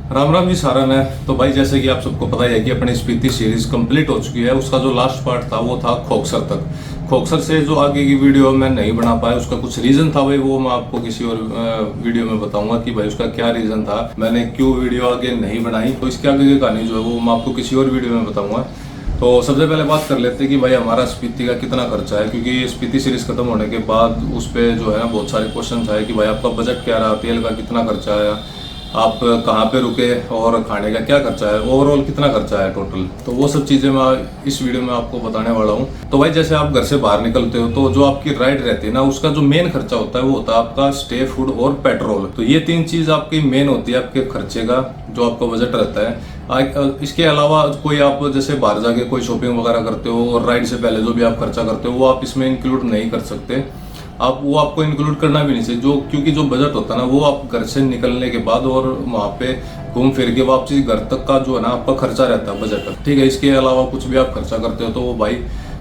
राम राम जी सारा ने। तो भाई जैसे कि आप सबको पता ही है कि अपनी स्पीति सीरीज कंप्लीट हो चुकी है। उसका जो लास्ट पार्ट था वो था खोखसर तक। खोखसर से जो आगे की वीडियो मैं नहीं बना पाया, उसका कुछ रीजन था भाई, वो मैं आपको किसी और वीडियो में बताऊंगा कि भाई उसका क्या रीजन था, मैंने क्यों वीडियो आगे नहीं बनाई। तो इसके आगे की कहानी जो है वो मैं आपको किसी और वीडियो में बताऊंगा। तो सबसे पहले बात कर लेते हैं कि भाई हमारा स्पीति का कितना खर्चा है, क्योंकि स्पीति सीरीज खत्म होने के बाद उस पर जो है ना बहुत सारे क्वेश्चन आए कि भाई आपका बजट क्या रहा, तेल का कितना खर्चा आया, आप कहाँ पे रुके और खाने का क्या खर्चा है, ओवरऑल कितना खर्चा है टोटल। तो वो सब चीज़ें मैं इस वीडियो में आपको बताने वाला हूँ। तो भाई जैसे आप घर से बाहर निकलते हो तो जो आपकी राइड रहती है ना, उसका जो मेन खर्चा होता है वो होता है आपका स्टे, फूड और पेट्रोल। तो ये तीन चीज़ आपकी मेन होती है आपके खर्चे का, जो आपका बजट रहता है। इसके अलावा कोई आप जैसे बाहर जाके कोई शॉपिंग वगैरह करते हो और राइड से पहले जो भी आप खर्चा करते हो वो आप इसमें इंक्लूड नहीं कर सकते। आप वो आपको इंक्लूड करना भी नहीं चाहिए, जो क्योंकि जो बजट होता है ना वो आप घर से निकलने के बाद और वहाँ पे घूम फिर के वापसी घर तक का जो है ना आपका खर्चा रहता है बजट, ठीक है। इसके अलावा कुछ भी आप खर्चा करते हो तो वो भाई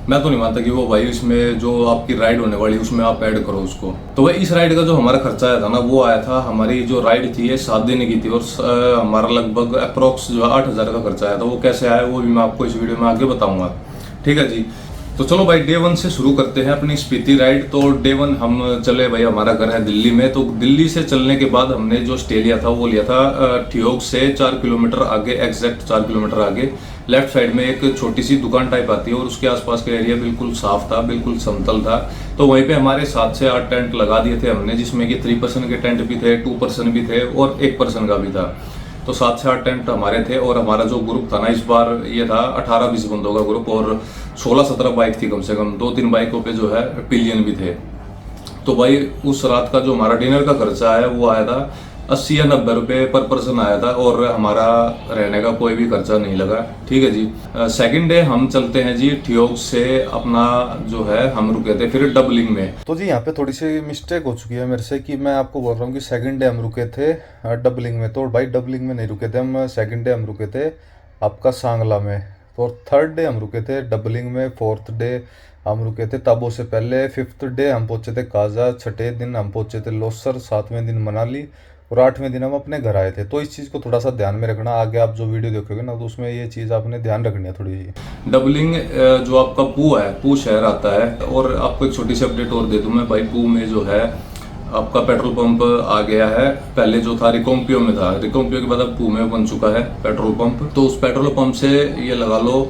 मैं तो नहीं मानता कि वो भाई इसमें जो आपकी राइड होने वाली उसमें आप ऐड करो उसको। तो भाई इस राइड का जो हमारा खर्चा आया था ना वो आया था, हमारी जो राइड थी ये 7 दिन की थी और हमारा लगभग अप्रोक्स जो है 8,000 का खर्चा आया था। वो कैसे आया वो भी मैं आपको इस वीडियो में आगे बताऊंगा, ठीक है जी। तो चलो भाई डे 1 से शुरू करते हैं अपनी स्पीति राइड। तो डे 1 हम चले भाई, हमारा घर है दिल्ली में। तो दिल्ली से चलने के बाद हमने जो स्टे लिया था वो लिया था ठियोग से 4 किलोमीटर आगे, एग्जैक्ट 4 किलोमीटर आगे लेफ्ट साइड में एक छोटी सी दुकान टाइप आती है और उसके आसपास का एरिया बिल्कुल साफ था, बिल्कुल समतल था। तो वहीं पे हमारे 7 से 8 टेंट लगा दिए थे हमने, जिसमें कि 3 पर्सन के टेंट भी थे, 2 पर्सन भी थे और 1 पर्सन का भी था। तो 7 से 8 टेंट हमारे थे और हमारा जो ग्रुप था ना इस बार ये था 18-20 बंदों का ग्रुप और 16-17 बाइक थी कम से कम, 2-3 बाइकों पे जो है पिलियन भी थे। तो भाई उस रात का जो हमारा डिनर का खर्चा आया वो आया था 80 या 90 रुपये पर पर्सन आया था और हमारा रहने का कोई भी खर्चा नहीं लगा, ठीक है जी। सेकंड डे हम चलते हैं जी ठियोग से, अपना जो है हम रुके थे फिर डबलिंग में। तो जी यहाँ पे थोड़ी सी मिस्टेक हो चुकी है मेरे से कि मैं आपको बोल रहा हूँ कि सेकंड डे हम रुके थे डबलिंग में। तो भाई डबलिंग में नहीं रुके थे हम, सेकंड डे हम रुके थे आपका सांगला में। तो थर्ड डे हम रुके थे डबलिंग में, फोर्थ डे हम रुके थे ताबो से पहले, फिफ्थ डे हम पहुंचे थे काजा, छठे दिन हम पहुंचे थे लोसर, सातवें दिन मनाली और आठवें दिन हम अपने घर आए थे। तो इस चीज़ को थोड़ा सा ध्यान में रखना, आगे आप जो वीडियो देखोगे ना तो उसमें ये चीज़ आपने ध्यान रखनी है थोड़ी सी। डबलिंग जो आपका पू है, पू शहर आता है। और आपको एक छोटी सी अपडेट और दे दूं मैं भाई, पू में जो है आपका पेट्रोल पंप आ गया है। पहले जो था रिकोम्पियो में था, रिकोम्पियो के बाद अब पू में बन चुका है पेट्रोल पंप। तो उस पेट्रोल पंप से ये लगा लो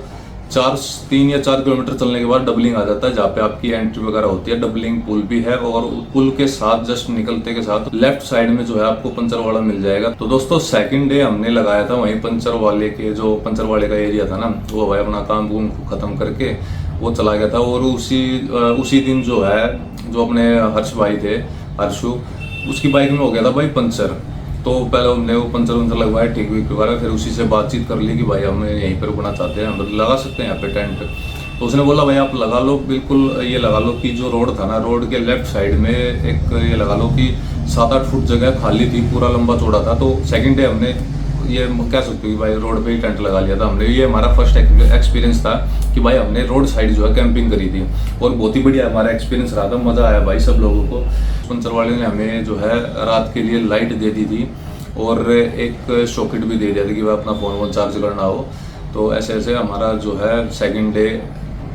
3 या 4 किलोमीटर चलने के बाद डबलिंग आ जाता है, जहाँ पे आपकी एंट्री वगैरह होती है। डबलिंग पुल भी है और पुल के साथ जस्ट निकलते के साथ लेफ्ट साइड में जो है आपको पंचर वाला मिल जाएगा। तो दोस्तों सेकंड डे हमने लगाया था वहीं पंचर वाले के, जो पंचर वाले का एरिया था ना वो भाई अपना काम वूम खत्म करके वो चला गया था। और उसी दिन जो है जो अपने हर्ष भाई थे, हर्षु, उसकी बाइक में हो गया था भाई पंचर। तो पहले हमने वो पंचर वंचर लगवाया, ठीक वीक वगैरह, फिर उसी से बातचीत कर ली कि भाई हम यहीं पर रुकना चाहते हैं, हम लगा सकते हैं यहाँ पे टेंट। तो उसने बोला भाई आप लगा लो, बिल्कुल ये लगा लो कि जो रोड था ना, रोड के लेफ्ट साइड में एक ये लगा लो कि 7-8 फुट जगह खाली थी, पूरा लंबा चौड़ा था। तो सेकंड डे हमने ये कह सकते हो कि भाई रोड पे ही टेंट लगा लिया था हमने। ये हमारा फर्स्ट एक्सपीरियंस था कि भाई हमने रोड साइड जो है कैंपिंग करी थी और बहुत ही बढ़िया हमारा एक्सपीरियंस रहा था, मज़ा आया भाई सब लोगों को। पंचर वाले ने हमें जो है रात के लिए लाइट दे दी थी और एक सॉकेट भी दे दिया था कि भाई अपना फ़ोन वोन चार्ज करना हो। तो ऐसे ऐसे हमारा जो है सेकंड डे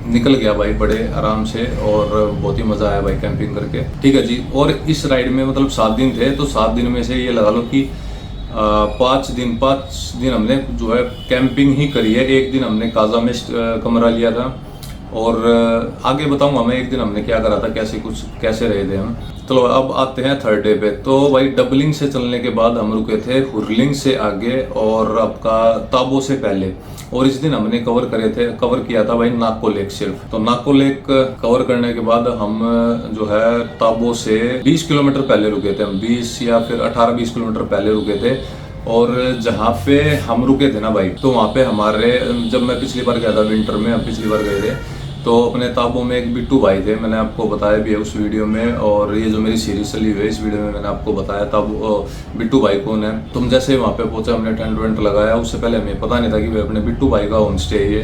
निकल गया भाई बड़े आराम से और बहुत ही मज़ा आया भाई कैंपिंग करके, ठीक है जी। और इस राइड में मतलब 7 दिन थे, तो 7 दिन में से ये लगा लो कि 5 दिन हमने जो है कैंपिंग ही करी है। एक दिन हमने काजा में कमरा लिया था और आगे बताऊंगा मैं एक दिन हमने क्या करा था, कैसे रहे थे हम। चलो अब आते हैं थर्ड डे पे। तो भाई डबलिंग से चलने के बाद हम रुके थे हुरलिंग से आगे और आपका ताबो से पहले। और इस दिन हमने कवर किया था भाई नाको लेक सिर्फ। तो नाको लेक कवर करने के बाद हम जो है ताबो से 20 किलोमीटर पहले रुके थे हम, 20 या फिर 18-20 किलोमीटर पहले रुके थे। और जहाँ पे हम रुके थे ना भाई, तो वहाँ पे हमारे, जब मैं पिछली बार गया था विंटर में, हम पिछली बार गए थे, तो अपने ताबों में एक बिट्टू भाई थे, मैंने आपको बताया भी है उस वीडियो में। और ये जो मेरी सीरीज चली हुई है इस वीडियो में मैंने आपको बताया था बिट्टू भाई कौन है। तुम जैसे वहाँ पे पहुंचे हमने टेंट वेंट लगाया, उससे पहले हमें पता नहीं था कि भाई अपने बिट्टू भाई का होम स्टे है ये।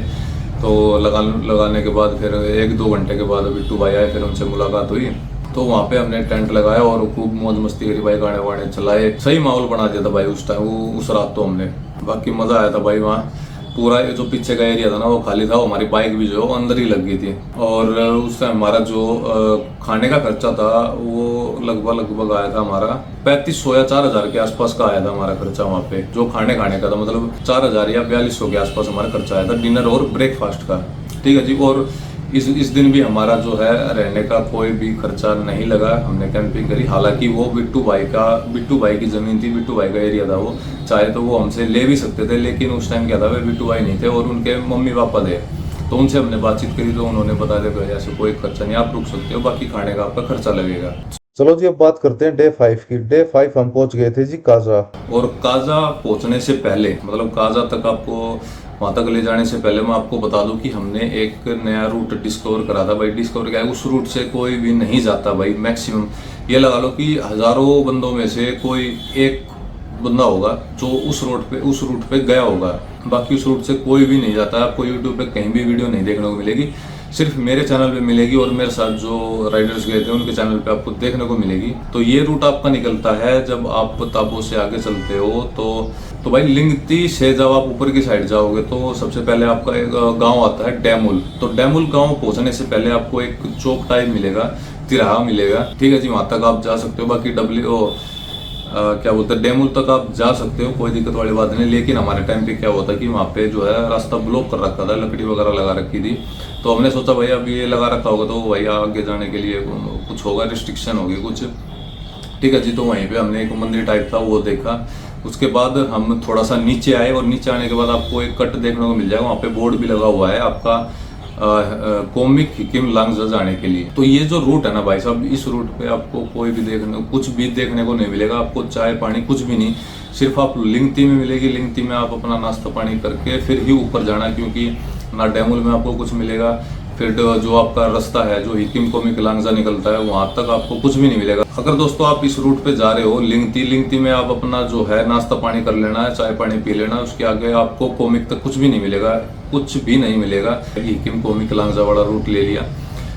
तो लगाने के बाद फिर 1-2 घंटे के बाद बिट्टू भाई आए, फिर उनसे मुलाकात हुई। तो वहाँ पे हमने टेंट लगाया और खूब मौज मस्ती करी भाई, गाने वाने चलाए, सही माहौल बना दिया था भाई उस टाइम, उस रात तो हमने। बाकी मजा आया था भाई। वहाँ पूरा जो पीछे का एरिया था ना वो खाली था, हमारी बाइक भी जो अंदर ही लग गई थी। और उस टाइम हमारा जो खाने का खर्चा था वो लगभग आया था हमारा 3500 या 4000 के आसपास का आया था हमारा खर्चा वहाँ पे, जो खाने का था। मतलब 4000 या 4200 के आसपास हमारा खर्चा आया था डिनर और ब्रेकफास्ट का, ठीक है जी। और इस दिन भी हमारा जो है रहने का कोई भी खर्चा नहीं लगा, हमने कैंपिंग करी। हालांकि वो बिट्टू भाई की ज़मीन थी, बिट्टू भाई का एरिया था, वो चाहे तो वो हमसे ले भी सकते थे, लेकिन उस टाइम क्या था वे बिट्टू भाई नहीं थे और उनके मम्मी पापा थे। तो उनसे हमने बातचीत करी तो उन्होंने बता दिया कि ऐसे कोई खर्चा नहीं, आप रुक सकते हो, बाकी खाने का आपका खर्चा लगेगा। चलो जी अब बात करते हैं डे 5 की। डे 5 हम पहुंच गए थे जी काजा। और काजा पहुंचने से पहले, मतलब काजा तक आपको वहाँ तक ले जाने से पहले मैं आपको बता दूं कि हमने एक नया रूट डिस्कवर करा था भाई। डिस्कवर किया, उस रूट से कोई भी नहीं जाता भाई। मैक्सिमम ये लगा लो कि हजारों बंदों में से कोई एक बंदा होगा जो उस रूट पे गया होगा, बाकी उस रूट से कोई भी नहीं जाता। आपको यूट्यूब पे कहीं भी वीडियो नहीं देखने को मिलेगी, सिर्फ मेरे चैनल पे मिलेगी और मेरे साथ जो राइडर्स गए थे उनके चैनल पे आपको देखने को मिलेगी। तो ये रूट आपका निकलता है जब आप ताबो से आगे चलते हो तो भाई लिंगती से जब आप ऊपर की साइड जाओगे तो सबसे पहले आपका एक गांव आता है डेमुल। तो डेमुल गांव पहुंचने से पहले आपको एक चौक टाइप मिलेगा, तिराहा मिलेगा, ठीक है जी। वहां तक आप जा सकते हो। बाकी क्या बोलते हैं, डेमुल तक आप जा सकते हो, कोई दिक्कत वाली बात नहीं। लेकिन हमारे टाइम पे क्या हुआ था कि वहाँ पे जो है रास्ता ब्लॉक कर रखा था, लकड़ी वगैरह लगा रखी थी। तो हमने सोचा भाई अब ये लगा रखा होगा तो भाई आगे जाने के लिए कुछ होगा, रिस्ट्रिक्शन होगी कुछ, ठीक है जी। तो वहीं पे हमने एक मंदिर टाइप था वो देखा। उसके बाद हम थोड़ा सा नीचे आए और नीचे आने के बाद आपको एक कट देखने को मिल जाएगा, वहाँ पे बोर्ड भी लगा हुआ है आपका कोमिक हिकिम लांगजा जाने के लिए। तो ये जो रूट है ना भाई साहब, इस रूट पे आपको कोई भी कुछ भी देखने को नहीं मिलेगा, आपको चाय पानी कुछ भी नहीं, सिर्फ आप लिंगती में मिलेगी। लिंगती में आप अपना नाश्ता पानी करके फिर ही ऊपर जाना, क्योंकि ना डेमुल में आपको कुछ मिलेगा, फिर जो आपका रास्ता है जो हिकिम कोमिक लांगजा निकलता है वहां तक आपको कुछ भी नहीं मिलेगा। अगर दोस्तों आप इस रूट पे जा रहे हो लिंगती में आप अपना जो है नाश्ता पानी कर लेना है, चाय पानी पी लेना, उसके आगे आपको कोमिक तक कुछ भी नहीं मिलेगा, कुछ भी नहीं मिलेगा। हिकिम कोमिक लांगजा वाला रूट ले लिया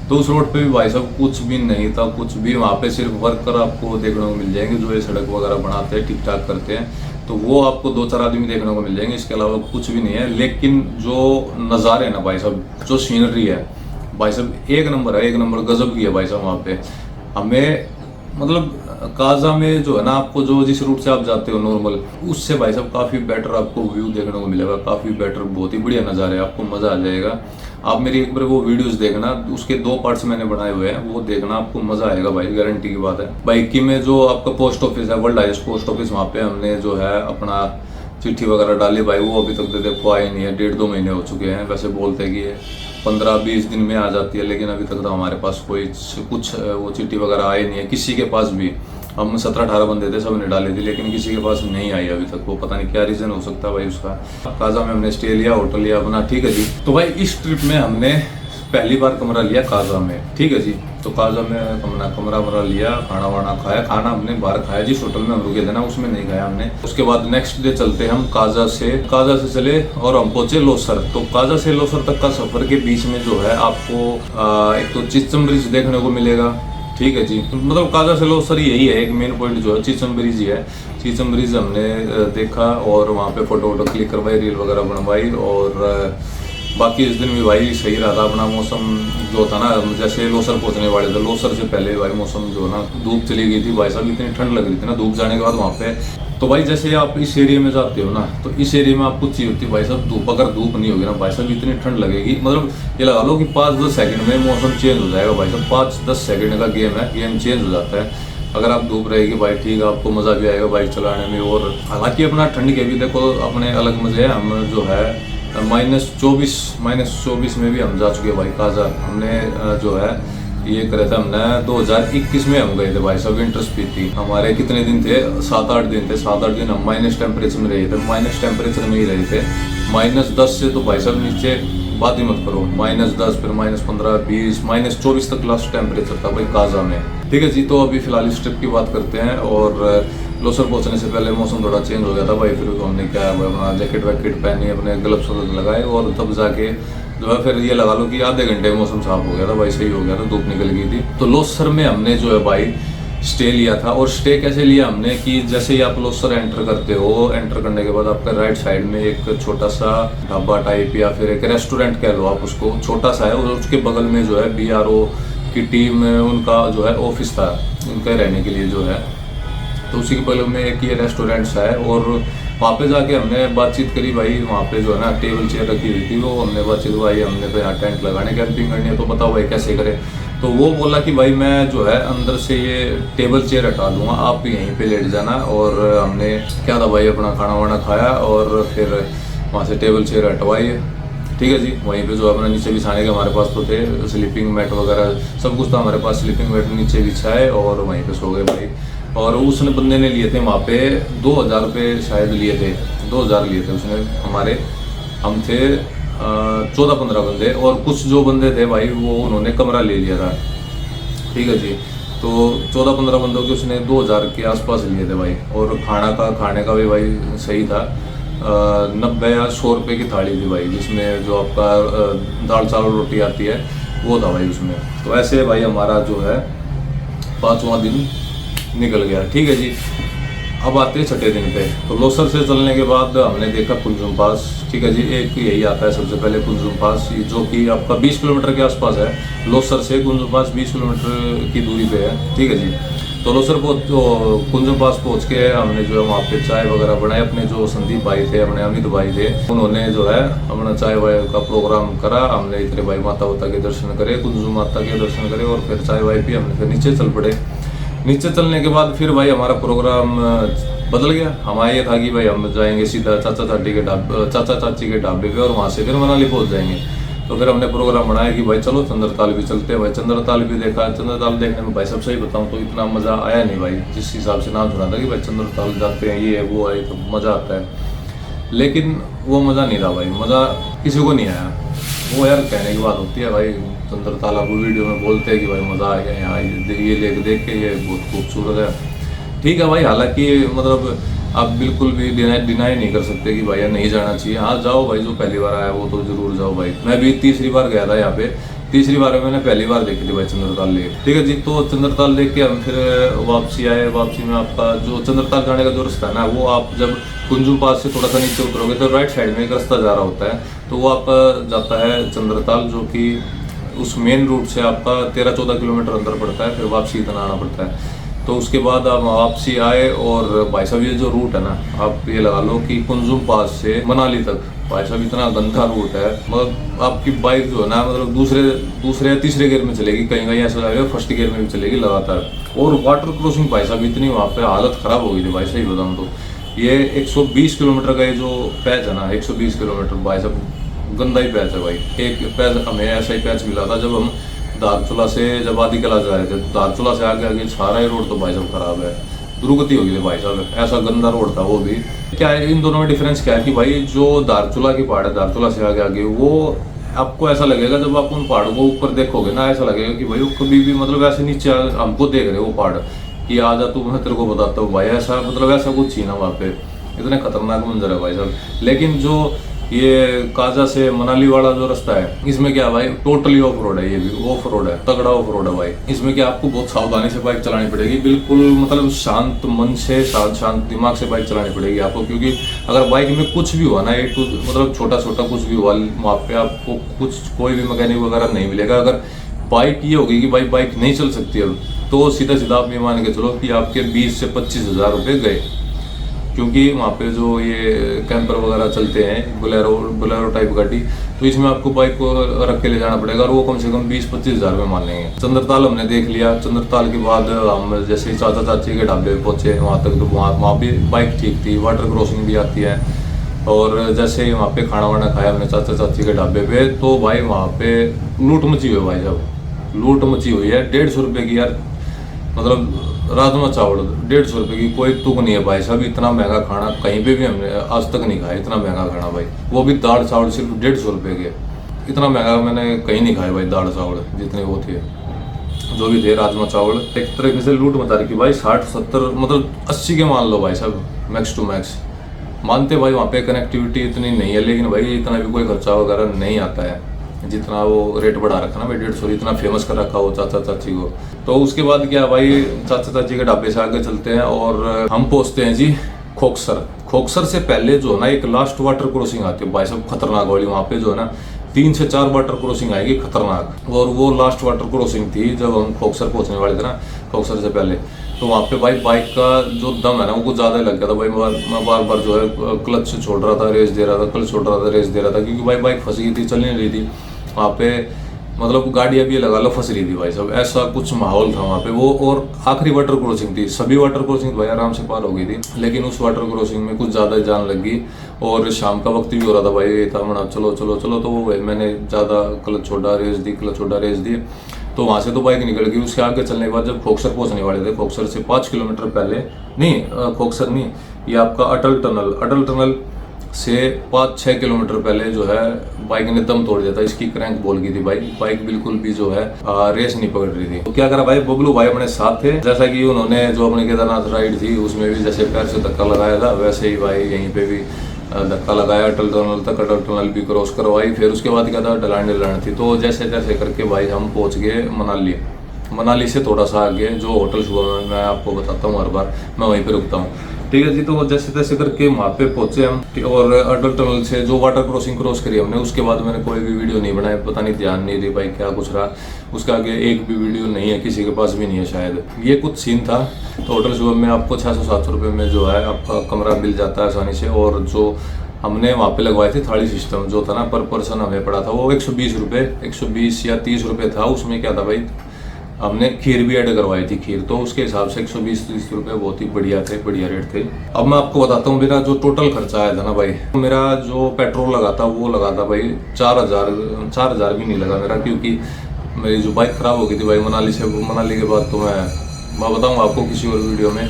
तो उस रोड पे भी भाई साहब कुछ भी नहीं था, कुछ भी। वहाँ पे सिर्फ वर्कर आपको देखने को मिल जाएंगे जो ये सड़क वगैरह बनाते हैं, ठीक ठाक करते हैं, तो वो आपको 2-4 आदमी देखने को मिल जाएंगे, इसके अलावा कुछ भी नहीं है। लेकिन जो नज़ारे हैं ना भाई साहब, जो सीनरी है भाई साहब एक नंबर है, एक नंबर गजब की है भाई साहब। वहाँ पे हमें मतलब काजा में जो है ना, आपको जो जिस रूट से आप जाते हो नॉर्मल, उससे भाई साहब काफ़ी बेटर आपको व्यू देखने को मिलेगा, काफ़ी बेटर, बहुत ही बढ़िया नज़ारे, आपको मज़ा आ जाएगा। आप मेरी एक बार वो वीडियोस देखना, उसके 2 पार्ट्स मैंने बनाए हुए हैं, वो देखना, आपको मज़ा आएगा भाई, गारंटी की बात है। बाइकी में जो आपका पोस्ट ऑफिस है, वर्ल्ड हाईएस्ट पोस्ट ऑफिस, वहाँ पे हमने जो है अपना चिट्ठी वगैरह डाली भाई, वो अभी तक देखो आए नहीं है, 1.5-2 महीने हो चुके हैं। वैसे बोलते हैं कि 15-20 दिन में आ जाती है, लेकिन अभी तक तो हमारे पास कोई कुछ वो चिट्ठी वगैरह आई नहीं है, किसी के पास भी। हम 17-18 बंदे थे, सब ने डाली थी, लेकिन किसी के पास नहीं आई अभी तक। वो पता नहीं क्या रीज़न हो सकता है भाई उसका। काजा में हमने स्टे लिया, होटल लिया अपना, ठीक है जी। तो भाई इस ट्रिप में हमने पहली बार कमरा लिया काजा में, ठीक है जी। तो काजा में हमने कमरा लिया, खाना वाना खाया, खाना हमने बाहर खाया, जिस होटल में हम रुके थे ना उसमें नहीं खाया हमने। उसके बाद नेक्स्ट डे चलते हम काजा से चले और हम पहुंचे लोसर। तो काजा से लोसर तक का सफर के बीच में जो है आपको एक तो चिचम ब्रिज देखने को मिलेगा, ठीक है जी। मतलब काजा से लोसर यही है, एक मेन पॉइंट जो है चिचम ब्रिज ही है। चिचम ब्रिज हमने देखा और वहाँ पे फोटो क्लिक करवाई, रील वगैरह बनवाई। और बाकी इस दिन भी भाई सही रहा था अपना मौसम जो था ना, जैसे लोसर पहुंचने वाले थे, लोसर से पहले भाई मौसम जो ना, धूप चली गई थी भाई साहब, इतनी ठंड लग रही थी ना धूप जाने के बाद वहाँ पे। तो भाई जैसे आप इस एरिया में जाते हो ना, तो इस एरिया में आपको चाहिए होती है भाई साहब धूप। अगर धूप नहीं होगी ना भाई साहब, इतनी ठंड लगेगी, मतलब ये लगा लो कि 5-10 सेकंड में मौसम चेंज हो जाएगा भाई साहब। 5-10 सेकंड का गेम है, गेम चेंज हो जाता है। अगर आप धूप रहेगी भाई ठीक है, आपको मज़ा भी आएगा बाइक चलाने में। और हालांकि अपना ठंड के भी देखो अपने अलग मज़े हैं। हम जो है -24 में भी हम जा चुके भाई काजा। हमने जो है ये करे थे, हमने 2021 में हम गए थे भाई साहब, विंटर स्पीड थी। हमारे कितने दिन थे, 7-8 दिन थे। 7-8 दिन हम माइनस टेम्परेचर में रहे थे, माइनस टेम्परेचर में ही रहे थे। -10 से तो भाई साहब नीचे बात ही मत करो, -10 फिर -15, -20, -24 तक लास्ट टेम्परेचर था भाई काजा में, ठीक है जी। तो अभी फिलहाल इस ट्रिप की बात करते हैं। और लोसर पहुंचने से पहले मौसम थोड़ा चेंज हो गया था भाई, फिर हमने क्या है अपना जैकेट वैकेट पहनी, अपने ग्लव्स लगाए और तब जाके जो है फिर ये लगा लो कि आधे घंटे में मौसम साफ हो गया था भाई, सही हो गया था, धूप निकल गई थी। तो लोसर में हमने जो है भाई स्टे लिया था। और स्टे कैसे लिया हमने कि जैसे ही आप लोसर एंटर करते हो, एंटर करने के बाद आपका राइट साइड में एक छोटा सा ढाबा टाइप या फिर एक रेस्टोरेंट कह लो आप उसको, छोटा सा है, और उसके बगल में जो है BRO की टीम, उनका जो है ऑफिस था उनके रहने के लिए जो है। तो उसी के बगल में एक ये रेस्टोरेंट्स है। और वहाँ पे जाके हमने बातचीत करी भाई, वहाँ पे जो है ना टेबल चेयर रखी हुई थी, वो हमने बातचीत भाई हमने तो यहाँ टेंट लगाने कैंपिंग करनी है, तो बताओ भाई कैसे करें। तो वो बोला कि भाई मैं जो है अंदर से ये टेबल चेयर हटा दूंगा, आप यहीं पे लेट जाना। और हमने क्या था भाई अपना खाना वाना खाया और फिर वहाँ से टेबल चेयर हटवाई, ठीक है जी। वहीं पे जो अपना नीचे बिछाने के हमारे पास तो थे, स्लीपिंग मैट वगैरह सब कुछ था हमारे पास, स्लीपिंग मैट नीचे बिछाए और वहीं पे सो गए भाई। और उसने बंदे ने लिए थे वहाँ पे 2000 रुपये शायद लिए थे, 2000 लिए थे उसने हमारे। हम थे 14-15 बंदे, और कुछ जो बंदे थे भाई वो उन्होंने कमरा ले लिया था, ठीक है जी। तो 14-15 बंदों के उसने 2000 के आसपास लिए थे भाई। और खाने का भी भाई सही था, 90 या 100 रुपये की थाली थी भाई, जिसमें जो आपका दाल चावल रोटी आती है वो था भाई उसमें। तो ऐसे भाई हमारा जो है 5वां दिन निकल गया, ठीक है जी। अब आते हैं छठे दिन पे। तो लोसर से चलने के बाद हमने देखा कुंजुम पास, ठीक है जी। एक यही आता है सबसे पहले कुंजुम पास, जो कि आपका 20 किलोमीटर के आसपास है। लोसर से कुंजुम पास 20 किलोमीटर की दूरी पे है, ठीक है जी। तो लोसर कुंजुम पास पहुंच के हमने जो है वहाँ पे चाय वगैरह बनाए। अपने जो संदीप भाई थे, अपने अमित भाई थे, उन्होंने जो है अपना चाय वाय का प्रोग्राम करा। हमने इतने भाई माता वाता के दर्शन करे, कुंजुम माता के दर्शन करे, और फिर चाय वाय पी। हमने फिर नीचे चल पड़े। नीचे चलने के बाद फिर भाई हमारा प्रोग्राम बदल गया। हमारा ये था कि भाई हम जाएंगे सीधा चाचा चाची के ढाबे पे, और वहाँ से फिर मनाली पहुँच जाएंगे। तो फिर हमने प्रोग्राम बनाया कि भाई चलो चंद्रताल भी चलते हैं भाई। चंद्रताल भी देखा। चंद्रताल देखने में भाई सब सही बताऊँ तो इतना मज़ा आया नहीं भाई, जिस हिसाब से नाम सुना था कि भाई चंद्रताल जाते हैं, ये है वो है, तो मज़ा आता है। लेकिन वो मज़ा नहीं रहा भाई, मज़ा किसी को नहीं आया। वो यार कहने की बात होती है भाई, चंद्रताल आप वीडियो में बोलते हैं कि भाई मज़ा आ गया यहाँ, ये देख के ये बहुत खूबसूरत है, ठीक है भाई। हालांकि मतलब आप बिल्कुल भी डिनाई नहीं कर सकते कि भाई नहीं जाना चाहिए। हाँ जाओ भाई, जो पहली बार आया वो तो जरूर जाओ भाई। मैं भी तीसरी बार गया था यहाँ पे, तीसरी बार में मैंने पहली बार देखी थी भाई चंद्रताल लेक, ठीक है जी। तो चंद्रताल लेक के हम फिर वापसी आए। वापसी में आपका जो चंद्रताल जाने का जो रास्ता है ना, वो आप जब कुंजुम पास से थोड़ा सा नीचे उतरोगे तो राइट साइड में एक रास्ता जा रहा होता है, तो वो आपका जाता है चंद्रताल, जो कि उस मेन रूट से आपका 13-14 किलोमीटर अंदर पड़ता है। फिर वापसी इतना आना पड़ता है। तो उसके बाद आप वापसी आए, और भाई साहब ये जो रूट है ना, आप ये लगा लो कि कुंजुम पास से मनाली तक भाई साहब इतना गंदा रूट है। मतलब आपकी बाइक जो है ना, मतलब दूसरे या तीसरे गियर में चलेगी, कहीं कहीं ऐसा लगेगा फर्स्ट गियर में भी चलेगी लगातार। और वाटर क्रॉसिंग भाई साहब इतनी वहाँ पे हालत ख़राब हो गई थी भाई, सही बताऊँ तो। ये 120 किलोमीटर का ये जो पैच है ना, 120 किलोमीटर भाई साहब गंदा ही पैच है भाई। एक पैच हमें ऐसा ही पैच मिला था जब हम धारचूला से जब आदि कला जा रहे थे। तो धारचूला से आगे सारा ही रोड तो भाई साहब खराब है, दुर्गति हो गई थी भाई साहब, ऐसा गंदा रोड था वो भी। क्या है इन दोनों में डिफरेंस क्या है कि भाई जो धारचूला की पहाड़ है, धारचूला से आगे वो आपको ऐसा लगेगा जब आप उन पहाड़ों को ऊपर देखोगे ना, ऐसा लगेगा कि भाई वो कभी भी मतलब ऐसे नीचे हमको देख रहे वो पहाड़ कि आ जा तू, मैं तेरे को बताता हूँ भाई। ऐसा मतलब ऐसा कुछ ही ना वहाँ पे, इतने खतरनाक मंजर है भाई साहब। लेकिन जो ये काजा से मनाली वाला जो रास्ता है, इसमें क्या भाई टोटली ऑफ रोड है, ये भी ऑफ रोड है, तगड़ा ऑफ रोड है भाई। इसमें क्या आपको बहुत सावधानी से बाइक चलानी पड़ेगी, बिल्कुल मतलब शांत मन से शांत दिमाग से बाइक चलानी पड़ेगी आपको। क्योंकि अगर बाइक में कुछ भी हुआ ना, मतलब छोटा छोटा कुछ भी हुआ, वहाँ पे आपको कोई भी मैकेनिक वगैरह नहीं मिलेगा। अगर बाइक ये होगी कि भाई बाइक नहीं चल सकती अब, तो सीधा आप ये मान के चलो कि आपके 20 से 25 हज़ार रुपये गए। क्योंकि वहाँ पे जो ये कैंपर वगैरह चलते हैं, बोलेरो टाइप गाड़ी, तो इसमें आपको बाइक को रख के ले जाना पड़ेगा, और वो कम से कम 20-25 हज़ार में मान लेंगे। चंद्रताल हमने देख लिया। चंद्रताल के बाद हम जैसे चाचा चाची के ढाबे पहुँचे वहाँ तक, तो वहाँ भी बाइक ठीक थी, वाटर क्रॉसिंग भी आती है। और जैसे ही वहाँ पे खाना वाना खाया हमने चाचा चाची के ढाबे पे, तो भाई वहाँ पे लूट मची हुई है भाई साहब, लूट मची हुई है। 150 रुपये की यार, मतलब राजमा चावल 150 रुपये की, कोई तुक नहीं है भाई साहब। इतना महंगा खाना कहीं पे भी हमने आज तक नहीं खाया, इतना महंगा खाना भाई। वो भी दाल चावल सिर्फ 150 रुपये के, इतना महंगा मैंने कहीं नहीं खाया भाई। दाल चावल जितने वो थे, जो भी थे राजमा चावल, एक तरीके से लूट मचा रखी भाई। 60-70 मतलब 80 के मान लो भाई साहब, मैक्स टू मैक्स। मानते भाई वहाँ पे कनेक्टिविटी इतनी नहीं है, लेकिन भाई इतना भी कोई खर्चा वगैरह नहीं आता है, जितना वो रेट बढ़ा रखा ना भाई 150, इतना फेमस कर रखा वो चाचा चाची को। तो उसके बाद क्या भाई, चाचा चाची के ढाबे से आगे चलते हैं और हम पहुंचते हैं जी खोखसर। खोखसर से पहले जो है ना एक लास्ट वाटर क्रॉसिंग आती है भाई साहब, खतरनाक वाली। वहाँ पे जो है ना 3 से 4 वाटर क्रॉसिंग आएगी खतरनाक, और वो लास्ट वाटर क्रॉसिंग थी जब हम खोखसर पहुंचने वाले थे ना, खोखसर से पहले। तो वहाँ पे भाई बाइक का जो दम है ना वो कुछ ज़्यादा ही लग गया था भाई। मैं बार बार जो है क्लच छोड़ रहा था, रेस दे रहा था, क्लच छोड़ रहा था, रेस दे रहा था, क्योंकि भाई बाइक फंस गई थी, चल नहीं रही थी वहाँ पे। मतलब गाड़ियाँ भी लगा लो फंस रही थी भाई साहब, ऐसा कुछ माहौल था वहाँ पे वो। और आखिरी वाटर क्रॉसिंग थी, सभी वाटर क्रॉसिंग भाई आराम से पार हो गई थी, लेकिन उस वाटर क्रॉसिंग में कुछ ज़्यादा जान लग गई। और शाम का वक्त भी हो रहा था भाई, था मना चलो चलो चलो, तो वो मैंने ज़्यादा क्लच छोड़ा, रेस दी, क्लच छोड़ा, रेस दी। तो वहाँ से तो बाइक निकल गई। उसके आगे चलने के बाद जब खोखसर पहुँचने वाले थे, खोखसर से 5 किलोमीटर पहले, नहीं खोखसर नहीं, ये आपका अटल टनल से 5-6 किलोमीटर पहले जो है बाइक ने दम तोड़ दिया था। इसकी क्रैंक बोल गई थी भाई, बाइक बिल्कुल भी जो है रेस नहीं पकड़ रही थी। तो क्या करा भाई, बबलू भाई अपने साथ थे। जैसा कि उन्होंने जो अपने केदारनाथ राइड थी उसमें भी जैसे पैर से धक्का लगाया था, वैसे ही भाई यहीं पे भी धक्का लगाया अटल टनल तक। अटल टनल भी क्रॉस करवाई, फिर उसके बाद क्या था, ढलान थी। तो जैसे जैसे करके भाई हम पहुँच गए मनाली से थोड़ा सा आगे जो होटल सुबह मैं आपको बताता हूँ, हर बार मैं वहीं पे रुकता हूँ, ठीक है जी। तो जैसे तैसे करके वहाँ पे पहुँचे हम, और अटल टनल से जो वाटर क्रॉसिंग क्रॉस करी हमने, उसके बाद मैंने कोई भी वीडियो नहीं बनाया, पता नहीं ध्यान नहीं दी भाई क्या कुछ रहा। उसके आगे एक भी वीडियो नहीं है, किसी के पास भी नहीं है शायद। ये कुछ सीन था। तो होटल सुबह में आपको 600-700 रुपये में जो है आपका कमरा मिल जाता है आसानी से। और जो हमने वहाँ पे लगवाए थे थाली सिस्टम जो था ना, पर पर्सन हमें पड़ा था वो 120 रुपये, 120 या 30 रुपये था। उसमें क्या था भाई, हमने खीर भी ऐड करवाई थी, खीर। तो उसके हिसाब से 120-30 रुपये बहुत ही बढ़िया थे, बढ़िया रेट थे। अब मैं आपको बताता हूँ मेरा जो टोटल खर्चा आया था ना भाई, मेरा जो पेट्रोल लगा था वो लगा था भाई 4,000 भी नहीं लगा मेरा, क्योंकि मेरी जो बाइक ख़राब हो गई थी भाई मनाली के बाद। तो मैं बताऊँगा आपको किसी और वीडियो में,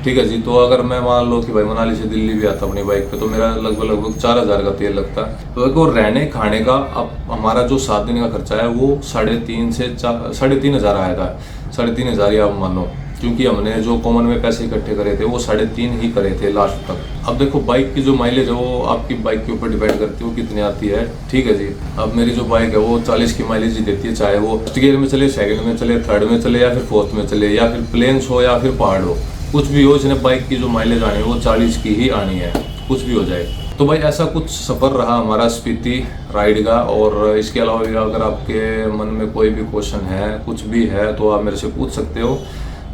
ठीक है जी। तो अगर मैं मान लो कि भाई मनाली से दिल्ली भी आता अपनी बाइक पे, तो मेरा लगभग 4,000 का तेल लगता है। तो देखो रहने खाने का अब हमारा जो 7 दिन का खर्चा है वो 3,500 आया था। 3,500 ही आप मानो, क्योंकि हमने जो कॉमन में पैसे इकट्ठे करे थे वो 3.5 ही करे थे लास्ट तक। अब देखो बाइक की जो माइलेज है वो आपकी बाइक के ऊपर डिपेंड करती है वो कितनी आती है, ठीक है जी। अब मेरी जो बाइक है वो 40 की माइलेज ही देती है, चाहे वो फर्स्ट गियर में चले, सेकंड में चले, थर्ड में चले, या फिर फोर्थ में चले, या फिर प्लेन्स हो या फिर पहाड़ हो, कुछ भी हो, इसने बाइक की जो माइलेज आनी है वो 40 की ही आनी है, कुछ भी हो जाए। तो भाई ऐसा कुछ सफ़र रहा हमारा स्पीति राइड का। और इसके अलावा भी अगर आपके मन में कोई भी क्वेश्चन है, कुछ भी है, तो आप मेरे से पूछ सकते हो,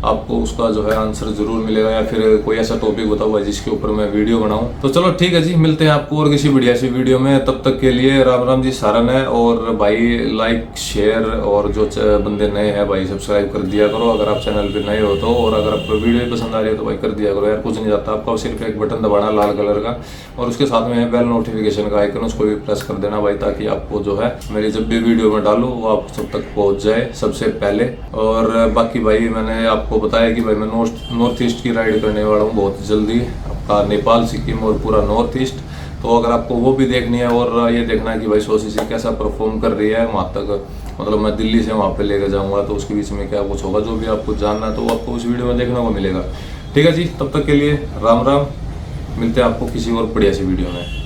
आपको उसका जो है आंसर जरूर मिलेगा। या फिर कोई ऐसा टॉपिक बताओ भाई जिसके ऊपर मैं वीडियो बनाऊं। तो चलो ठीक है जी, मिलते हैं आपको और किसी बढ़िया सी वीडियो में। तब तक के लिए राम राम जी, सारन है। और भाई लाइक शेयर, और जो बंदे नए हैं भाई सब्सक्राइब कर दिया करो अगर आप चैनल पे नए हो तो। और अगर आपको वीडियो पसंद आ रही है तो भाई कर दिया करो यार, कुछ नहीं जाता आपका, सिर्फ एक बटन दबाना लाल कलर का, और उसके साथ में बेल नोटिफिकेशन का आइकन, उसको भी प्रेस कर देना भाई, ताकि आपको जो है मेरी जब भी वीडियो में डालूँ वो आप सब तक पहुँच जाए सबसे पहले। और बाकी भाई मैंने आपको बताया कि भाई मैं नॉर्थ ईस्ट की राइड करने वाला हूँ बहुत जल्दी, आपका नेपाल, सिक्किम और पूरा नॉर्थ ईस्ट। तो अगर आपको वो भी देखनी है और ये देखना है कि भाई सोसी कैसा परफॉर्म कर रही है वहाँ तक, मतलब मैं दिल्ली से वहाँ पे लेकर जाऊँगा तो उसके बीच में क्या कुछ होगा, जो भी आपको जानना है तो आपको उस वीडियो में देखने को मिलेगा, ठीक है जी। तब तक के लिए राम राम, मिलते हैं आपको किसी और बढ़िया सी वीडियो में।